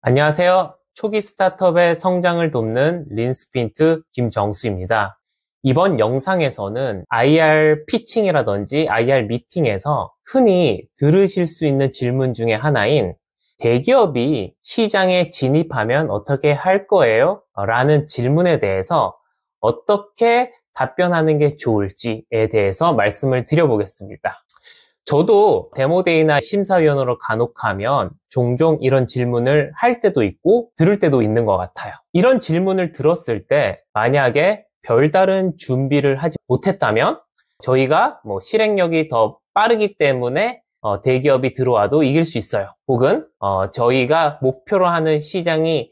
안녕하세요. 초기 스타트업의 성장을 돕는 린스핀트 김정수입니다. 이번 영상에서는 IR 피칭이라든지 IR 미팅에서 흔히 들으실 수 있는 질문 중에 하나인 대기업이 시장에 진입하면 어떻게 할 거예요? 라는 질문에 대해서 어떻게 답변하는 게 좋을지에 대해서 말씀을 드려보겠습니다. 저도 데모데이나 심사위원으로 간혹 하면 종종 이런 질문을 할 때도 있고 들을 때도 있는 것 같아요. 이런 질문을 들었을 때 만약에 별다른 준비를 하지 못했다면 저희가 실행력이 더 빠르기 때문에 대기업이 들어와도 이길 수 있어요. 혹은 저희가 목표로 하는 시장이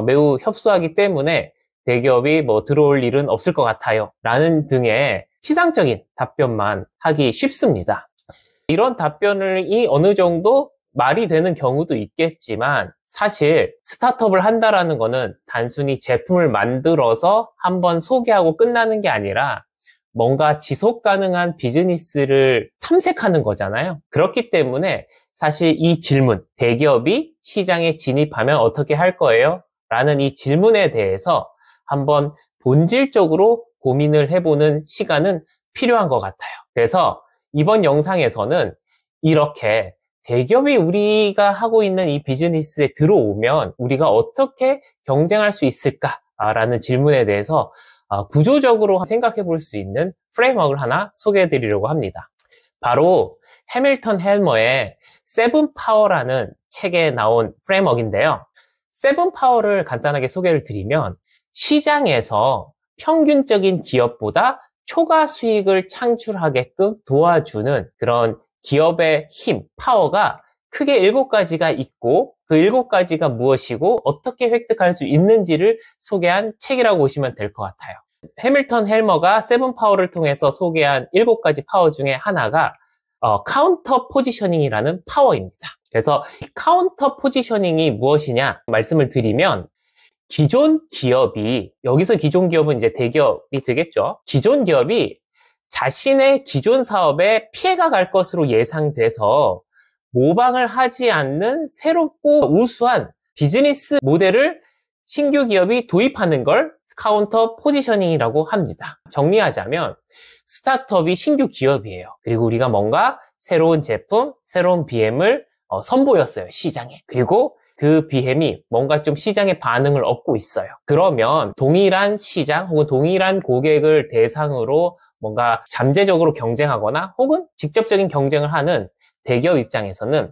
매우 협소하기 때문에 대기업이 들어올 일은 없을 것 같아요. 라는 등의 피상적인 답변만 하기 쉽습니다. 이런 답변이 어느 정도 말이 되는 경우도 있겠지만 사실 스타트업을 한다라는 거는 단순히 제품을 만들어서 한번 소개하고 끝나는 게 아니라 뭔가 지속 가능한 비즈니스를 탐색하는 거잖아요. 그렇기 때문에 사실 이 질문, 대기업이 시장에 진입하면 어떻게 할 거예요? 라는 이 질문에 대해서 한번 본질적으로 고민을 해보는 시간은 필요한 것 같아요. 그래서 이번 영상에서는 이렇게 대기업이 우리가 하고 있는 이 비즈니스에 들어오면 우리가 어떻게 경쟁할 수 있을까라는 질문에 대해서 구조적으로 생각해 볼 수 있는 프레임워크를 하나 소개해 드리려고 합니다. 바로 해밀턴 헬머의 세븐 파워라는 책에 나온 프레임워크인데요. 세븐 파워를 간단하게 소개를 드리면 시장에서 평균적인 기업보다 초과 수익을 창출하게끔 도와주는 그런 기업의 힘, 파워가 크게 7가지가 있고 그 7가지가 무엇이고 어떻게 획득할 수 있는지를 소개한 책이라고 보시면 될 것 같아요. 해밀턴 헬머가 세븐 파워를 통해서 소개한 7가지 파워 중에 하나가 카운터 포지셔닝이라는 파워입니다. 그래서 이 카운터 포지셔닝이 무엇이냐 말씀을 드리면 기존 기업이, 여기서 기존 기업은 이제 대기업이 되겠죠. 기존 기업이 자신의 기존 사업에 피해가 갈 것으로 예상돼서 모방을 하지 않는 새롭고 우수한 비즈니스 모델을 신규 기업이 도입하는 걸 카운터 포지셔닝이라고 합니다. 정리하자면 스타트업이 신규 기업이에요. 그리고 우리가 뭔가 새로운 제품, 새로운 BM을 선보였어요, 시장에. 그리고 그 BM이 뭔가 좀 시장의 반응을 얻고 있어요. 그러면 동일한 시장 혹은 동일한 고객을 대상으로 뭔가 잠재적으로 경쟁하거나 혹은 직접적인 경쟁을 하는 대기업 입장에서는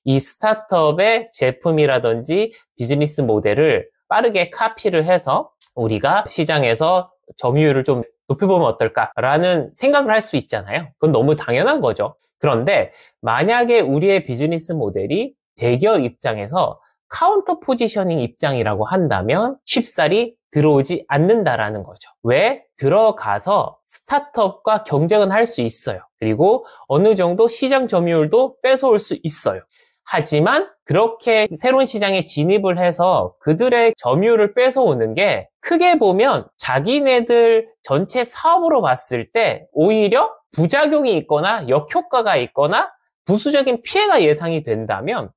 이 스타트업의 제품이라든지 비즈니스 모델을 빠르게 카피를 해서 우리가 시장에서 점유율을 좀 높여보면 어떨까라는 생각을 할 수 있잖아요. 그건 너무 당연한 거죠. 그런데 만약에 우리의 비즈니스 모델이 대기업 입장에서 카운터 포지셔닝 입장이라고 한다면 쉽사리 들어오지 않는다라는 거죠. 왜? 들어가서 스타트업과 경쟁은 할 수 있어요. 그리고 어느 정도 시장 점유율도 뺏어올 수 있어요. 하지만 그렇게 새로운 시장에 진입을 해서 그들의 점유율을 뺏어오는 게 크게 보면 자기네들 전체 사업으로 봤을 때 오히려 부작용이 있거나 역효과가 있거나 부수적인 피해가 예상이 된다면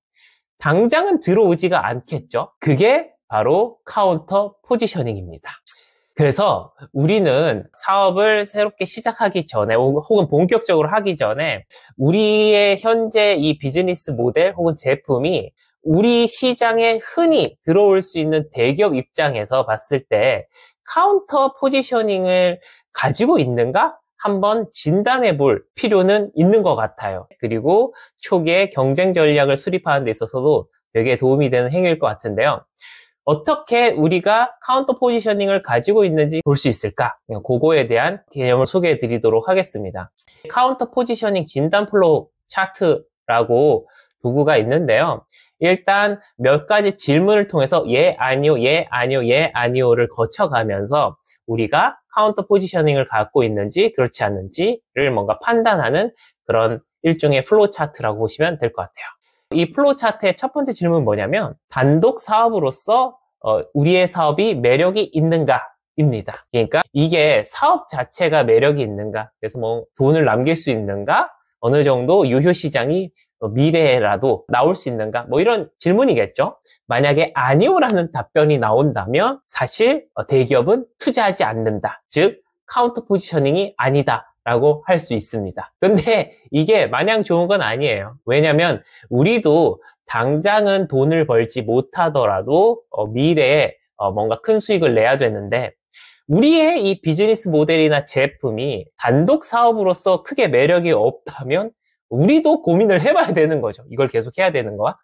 당장은 들어오지가 않겠죠. 그게 바로 카운터 포지셔닝입니다. 그래서 우리는 사업을 새롭게 시작하기 전에 혹은 본격적으로 하기 전에 우리의 현재 이 비즈니스 모델 혹은 제품이 우리 시장에 흔히 들어올 수 있는 대기업 입장에서 봤을 때 카운터 포지셔닝을 가지고 있는가? 한번 진단해 볼 필요는 있는 것 같아요. 그리고 초기에 경쟁 전략을 수립하는 데 있어서도 되게 도움이 되는 행위일 것 같은데요. 어떻게 우리가 카운터 포지셔닝을 가지고 있는지 볼 수 있을까? 그거에 대한 개념을 소개해 드리도록 하겠습니다. 카운터 포지셔닝 진단 플로우 차트라고 도구가 있는데요. 일단 몇 가지 질문을 통해서 예, 아니요, 예, 아니요, 예, 아니요를 거쳐가면서 우리가 카운터 포지셔닝을 갖고 있는지 그렇지 않는지를 뭔가 판단하는 그런 일종의 플로우 차트라고 보시면 될 것 같아요. 이 플로우 차트의 첫 번째 질문은 뭐냐면 단독 사업으로서 우리의 사업이 매력이 있는가? 입니다. 그러니까 이게 사업 자체가 매력이 있는가? 그래서 돈을 남길 수 있는가? 어느 정도 유효 시장이 미래에라도 나올 수 있는가? 뭐 이런 질문이겠죠. 만약에 아니오라는 답변이 나온다면 사실 대기업은 투자하지 않는다. 즉 카운터 포지셔닝이 아니다 라고 할 수 있습니다. 근데 이게 마냥 좋은 건 아니에요. 왜냐면 우리도 당장은 돈을 벌지 못하더라도 미래에 뭔가 큰 수익을 내야 되는데, 우리의 이 비즈니스 모델이나 제품이 단독 사업으로서 크게 매력이 없다면 우리도 고민을 해봐야 되는 거죠. 이걸 계속 해야 되는 거야.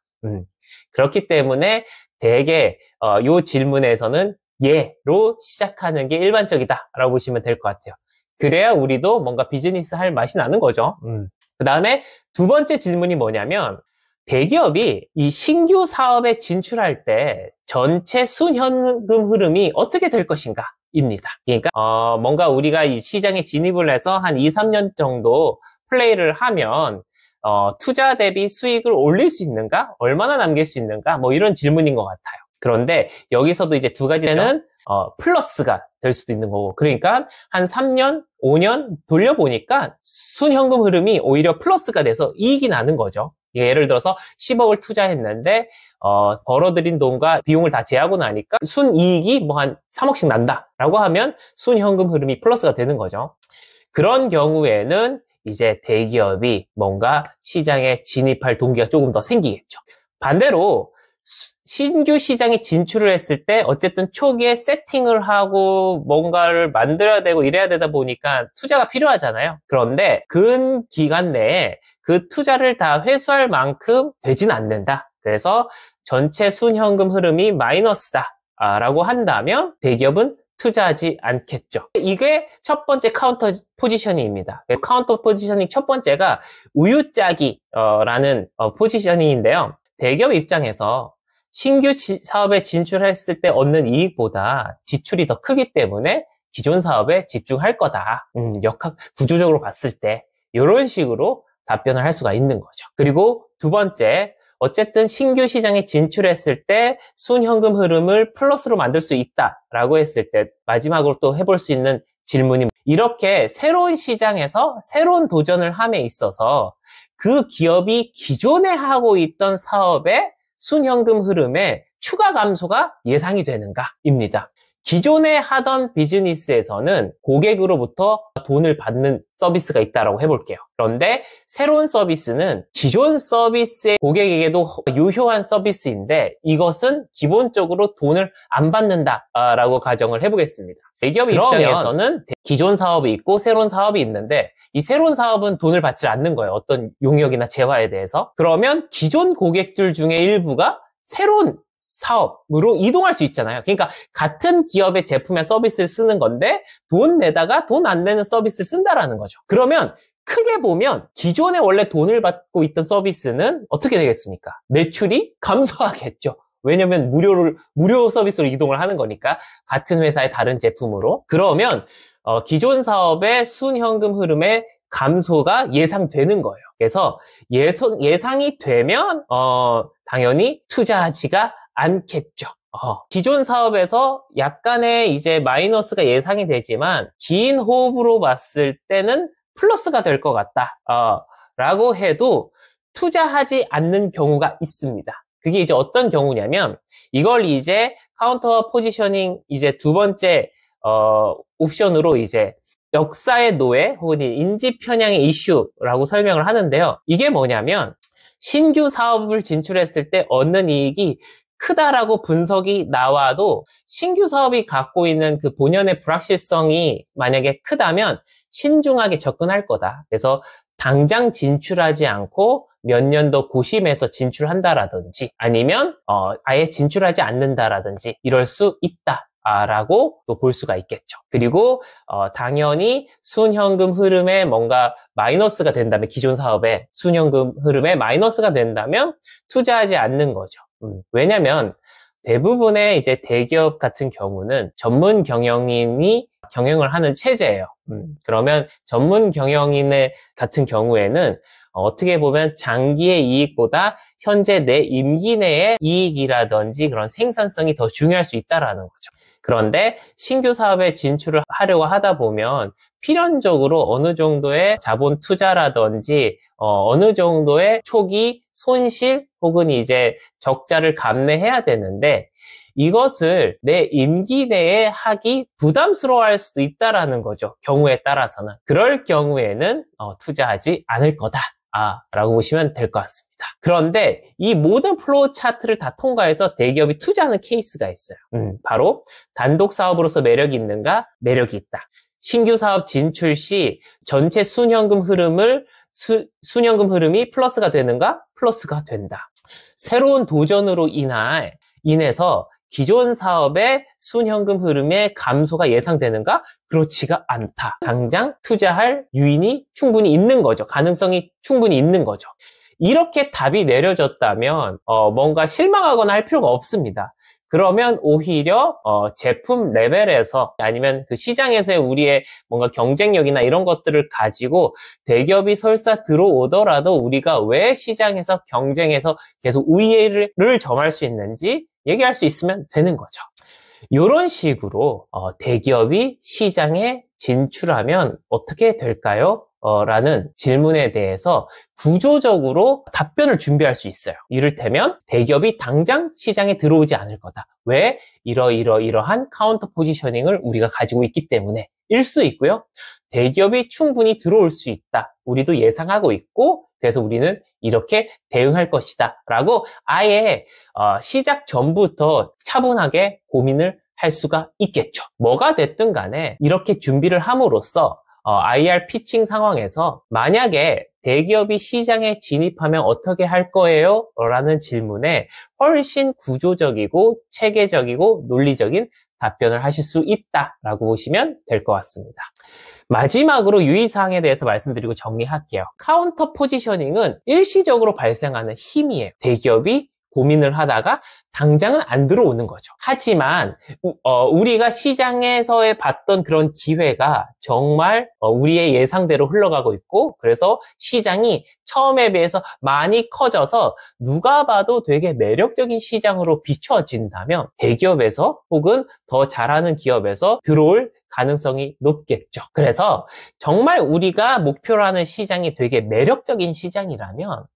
그렇기 때문에 대개 이 질문에서는 예로 시작하는 게 일반적이다라고 보시면 될 것 같아요. 그래야 우리도 뭔가 비즈니스 할 맛이 나는 거죠. 그 다음에 두 번째 질문이 뭐냐면, 대기업이 이 신규 사업에 진출할 때 전체 순현금 흐름이 어떻게 될 것인가 입니다. 그러니까 뭔가 우리가 이 시장에 진입을 해서 한 2, 3년 정도 플레이를 하면 투자 대비 수익을 올릴 수 있는가? 얼마나 남길 수 있는가? 뭐 이런 질문인 것 같아요. 그런데 여기서도 이제 두 가지는 플러스가 될 수도 있는 거고, 그러니까 한 3년, 5년 돌려보니까 순현금 흐름이 오히려 플러스가 돼서 이익이 나는 거죠. 예를 들어서 10억을 투자했는데 벌어들인 돈과 비용을 다 제하고 나니까 순이익이 뭐 한 3억씩 난다라고 하면 순현금 흐름이 플러스가 되는 거죠. 그런 경우에는 이제 대기업이 뭔가 시장에 진입할 동기가 조금 더 생기겠죠. 반대로 신규 시장에 진출을 했을 때 어쨌든 초기에 세팅을 하고 뭔가를 만들어야 되고 이래야 되다 보니까 투자가 필요하잖아요. 그런데 근 기간 내에 그 투자를 다 회수할 만큼 되진 않는다. 그래서 전체 순현금 흐름이 마이너스다 라고 한다면 대기업은 투자하지 않겠죠. 이게 첫 번째 카운터 포지셔닝입니다. 카운터 포지셔닝 첫 번째가 우유짜기라는 포지셔닝인데요. 대기업 입장에서 신규 사업에 진출했을 때 얻는 이익보다 지출이 더 크기 때문에 기존 사업에 집중할 거다. 역학 구조적으로 봤을 때 이런 식으로 답변을 할 수가 있는 거죠. 그리고 두 번째, 어쨌든 신규 시장에 진출했을 때 순현금 흐름을 플러스로 만들 수 있다라고 했을 때 마지막으로 또 해볼 수 있는 질문이, 이렇게 새로운 시장에서 새로운 도전을 함에 있어서 그 기업이 기존에 하고 있던 사업의 순현금 흐름에 추가 감소가 예상이 되는가입니다. 기존에 하던 비즈니스에서는 고객으로부터 돈을 받는 서비스가 있다고 해볼게요. 그런데 새로운 서비스는 기존 서비스의 고객에게도 유효한 서비스인데 이것은 기본적으로 돈을 안 받는다라고 가정을 해보겠습니다. 대기업 입장에서는 기존 사업이 있고 새로운 사업이 있는데 이 새로운 사업은 돈을 받지 않는 거예요. 어떤 용역이나 재화에 대해서. 그러면 기존 고객들 중에 일부가 새로운 사업으로 이동할 수 있잖아요. 그러니까 같은 기업의 제품이나 서비스를 쓰는 건데 돈 내다가 돈 안 내는 서비스를 쓴다라는 거죠. 그러면 크게 보면 기존에 원래 돈을 받고 있던 서비스는 어떻게 되겠습니까? 매출이 감소하겠죠. 왜냐면 무료 서비스로 이동을 하는 거니까, 같은 회사의 다른 제품으로. 그러면 기존 사업의 순현금 흐름의 감소가 예상되는 거예요. 그래서 예상이 되면 당연히 투자하지가 않겠죠. 기존 사업에서 약간의 이제 마이너스가 예상이 되지만 긴 호흡으로 봤을 때는 플러스가 될 것 같다 라고 해도 투자하지 않는 경우가 있습니다. 그게 이제 어떤 경우냐면, 이걸 이제 카운터 포지셔닝 이제 두 번째 옵션으로 이제 역사의 노예 혹은 인지 편향의 이슈라고 설명을 하는데요. 이게 뭐냐면, 신규 사업을 진출했을 때 얻는 이익이 크다라고 분석이 나와도 신규 사업이 갖고 있는 그 본연의 불확실성이 만약에 크다면 신중하게 접근할 거다. 그래서 당장 진출하지 않고 몇 년 더 고심해서 진출한다라든지 아니면 아예 진출하지 않는다라든지 이럴 수 있다. 라고 또 볼 수가 있겠죠. 그리고 당연히 순현금 흐름에 뭔가 마이너스가 된다면, 기존 사업에 순현금 흐름에 마이너스가 된다면 투자하지 않는 거죠. 왜냐면 대부분의 이제 대기업 같은 경우는 전문 경영인이 경영을 하는 체제예요. 그러면 전문 경영인의 같은 경우에는 어떻게 보면 장기의 이익보다 현재 내 임기 내의 이익이라든지 그런 생산성이 더 중요할 수 있다라는 거죠. 그런데 신규 사업에 진출을 하려고 하다 보면 필연적으로 어느 정도의 자본 투자라든지 어느 정도의 초기 손실 혹은 이제 적자를 감내해야 되는데 이것을 내 임기 내에 하기 부담스러워할 수도 있다라는 거죠. 경우에 따라서는. 그럴 경우에는 투자하지 않을 거다. 라고 보시면 될 것 같습니다. 그런데 이 모든 플로우 차트를 다 통과해서 대기업이 투자하는 케이스가 있어요. 바로 단독 사업으로서 매력이 있는가? 매력이 있다. 신규 사업 진출 시 전체 순현금 흐름이 플러스가 되는가? 플러스가 된다. 새로운 도전으로 인해서 기존 사업의 순현금 흐름의 감소가 예상되는가? 그렇지가 않다. 당장 투자할 유인이 충분히 있는 거죠. 가능성이 충분히 있는 거죠. 이렇게 답이 내려졌다면 뭔가 실망하거나 할 필요가 없습니다. 그러면 오히려 제품 레벨에서 아니면 그 시장에서의 우리의 뭔가 경쟁력이나 이런 것들을 가지고 대기업이 설사 들어오더라도 우리가 왜 시장에서 경쟁해서 계속 우위를 점할 수 있는지 얘기할 수 있으면 되는 거죠. 이런 식으로 대기업이 시장에 진출하면 어떻게 될까요? 라는 질문에 대해서 구조적으로 답변을 준비할 수 있어요. 이를테면 대기업이 당장 시장에 들어오지 않을 거다. 왜? 이러한 카운터 포지셔닝을 우리가 가지고 있기 때문에 일 수도 있고요. 대기업이 충분히 들어올 수 있다. 우리도 예상하고 있고 그래서 우리는 이렇게 대응할 것이다 라고 아예 시작 전부터 차분하게 고민을 할 수가 있겠죠. 뭐가 됐든 간에 이렇게 준비를 함으로써 IR 피칭 상황에서 만약에 대기업이 시장에 진입하면 어떻게 할 거예요? 라는 질문에 훨씬 구조적이고 체계적이고 논리적인 답변을 하실 수 있다라고 보시면 될 것 같습니다. 마지막으로 유의사항에 대해서 말씀드리고 정리할게요. 카운터 포지셔닝은 일시적으로 발생하는 힘이에요. 대기업이 고민을 하다가 당장은 안 들어오는 거죠. 하지만 우리가 시장에서의 봤던 그런 기회가 정말 우리의 예상대로 흘러가고 있고 그래서 시장이 처음에 비해서 많이 커져서 누가 봐도 되게 매력적인 시장으로 비춰진다면 대기업에서 혹은 더 잘하는 기업에서 들어올 가능성이 높겠죠. 그래서 정말 우리가 목표로 하는 시장이 되게 매력적인 시장이라면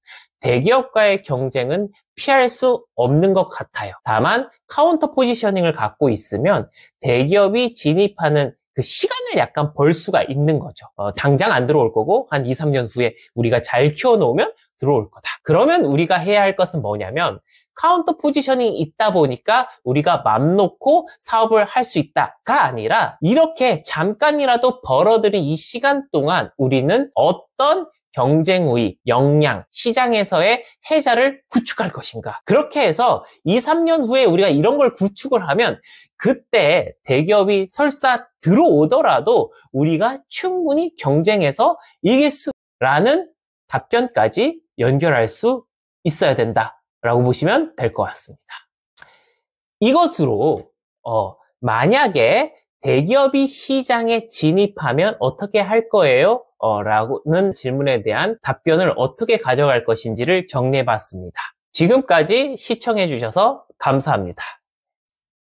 대기업과의 경쟁은 피할 수 없는 것 같아요. 다만 카운터 포지셔닝을 갖고 있으면 대기업이 진입하는 그 시간을 약간 벌 수가 있는 거죠. 당장 안 들어올 거고 한 2, 3년 후에 우리가 잘 키워놓으면 들어올 거다. 그러면 우리가 해야 할 것은 뭐냐면 카운터 포지셔닝이 있다 보니까 우리가 맘 놓고 사업을 할 수 있다가 아니라 이렇게 잠깐이라도 벌어들인 이 시간 동안 우리는 어떤 경쟁 우위, 역량, 시장에서의 해자를 구축할 것인가. 그렇게 해서 2, 3년 후에 우리가 이런 걸 구축을 하면 그때 대기업이 설사 들어오더라도 우리가 충분히 경쟁해서 이길 수라는 답변까지 연결할 수 있어야 된다라고 보시면 될 것 같습니다. 이것으로 만약에 대기업이 시장에 진입하면 어떻게 할 거예요? 라는 질문에 대한 답변을 어떻게 가져갈 것인지를 정리해 봤습니다. 지금까지 시청해 주셔서 감사합니다.